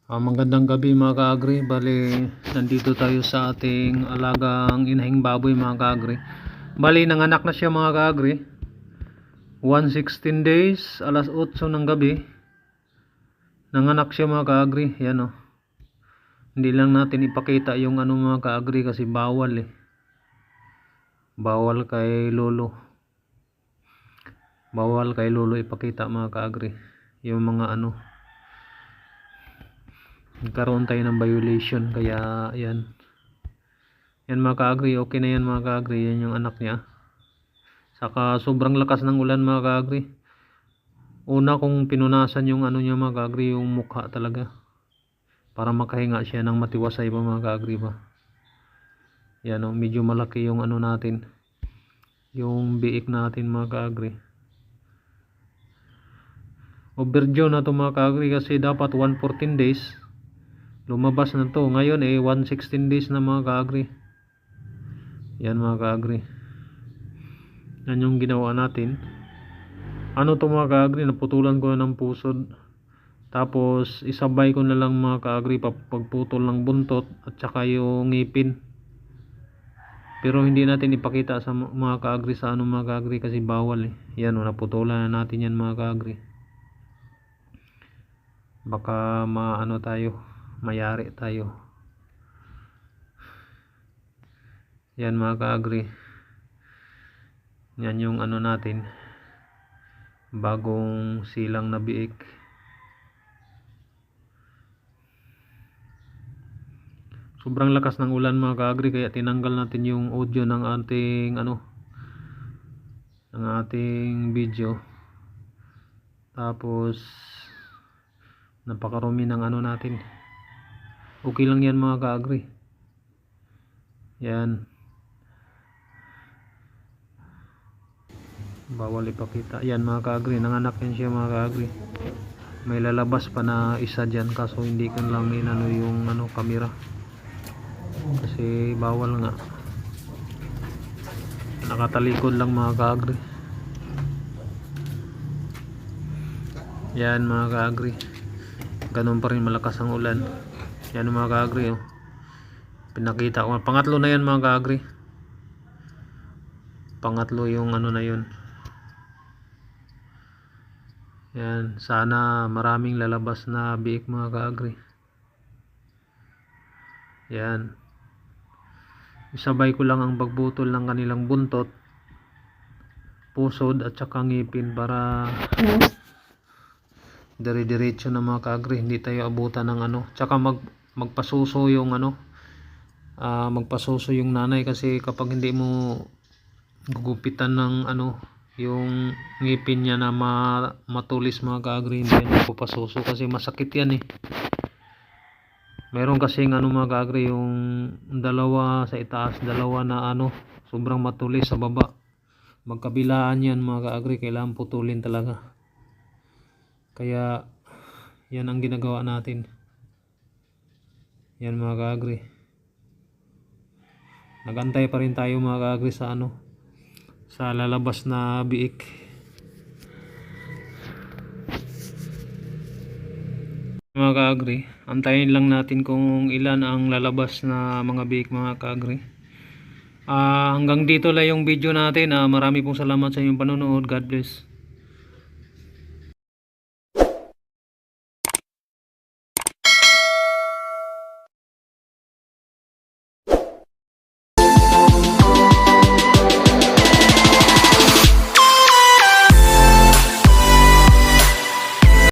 Magandang gabi mga ka-agri. Bali, nandito tayo sa ating alagang inahing baboy mga ka-agri. Bali, nanganak na siya mga ka-agri. 116 days, alas 8 ng gabi. Nanganak siya mga ka-agri. Yan o. Hindi lang natin ipakita yung ano mga ka-agri kasi bawal eh. Bawal kay lolo. Bawal kay lolo ipakita mga ka-agri. Yung mga ano. Nagkaroon tayo ng violation kaya yan mga ka-agri, okay na yan mga ka-agri. Yan yung anak niya. Saka sobrang lakas ng ulan mga ka-agri. Una kong pinunasan yung ano niya mga ka-agri, yung mukha talaga para makahinga siya ng matiwasay pa mga ka-agri ba. Yan o, medyo malaki yung ano natin, yung biik natin mga ka-agri. Overdue na to mga ka-agri kasi dapat 114 days. Lumabas na to. Ngayon 116 days na mga ka-agri. Yan mga ka-agri. Yan yung ginawa natin. Ano to mga ka-agri, naputulan ko ng pusod. Tapos isabay ko na lang mga ka-agri pagputol ng buntot at saka yung ngipin. Pero hindi natin ipakita sa mga ka-agri sa ano mga ka-agri kasi bawal eh. Yan o, naputulan na natin yan mga ka-agri. Baka maano tayo, mayari tayo. Yan mga ka-agri. Yan yung ano natin, bagong silang na biik. Sobrang lakas ng ulan mga ka-agri kaya tinanggal natin yung audio ng ating ano, ng ating video. Tapos napakarumi ng ano natin. Okay lang yan mga ka-agri. Yan. Bawal ipakita. Yan mga ka-agri, nanganak yan siya mga ka-agri. May lalabas pa na isa dyan kaso hindi kan lang inano yung ano kamera. Kasi bawal nga. Nakatalikod lang mga ka-agri. Yan mga ka-agri. Ganun pa rin malakas ang ulan. Yan mga ka-agri oh. Pinakita ko. Pangatlo na yan mga ka-agri. Pangatlo yung ano na yun. Yan. Sana maraming lalabas na biik mga ka-agri. Yan. Isabay ko lang ang pagbutol ng kanilang buntot, pusod at saka ngipin para dire-diretso na mga ka-agri. Hindi tayo abutan ng ano. Tsaka magpasuso yung ano, magpasuso yung nanay kasi kapag hindi mo gugupitan ng ano yung ngipin niya na matulis mga ka-agri, hindi yan magpapasuso kasi masakit yan eh. Meron kasing ano mga ka-agri, yung dalawa sa itaas, dalawa na ano sobrang matulis sa baba. Magkabilaan yan mga ka-agri, kailangan putulin talaga. Kaya yan ang ginagawa natin. Yan mga ka-agri. Nagantay pa rin tayo mga ka-agri sa ano, sa lalabas na biik. Mga ka-agri, antayin lang natin kung ilan ang lalabas na mga biik mga ka-agri. Hanggang dito lang yung video natin. Marami pong salamat sa inyong panonood. God bless.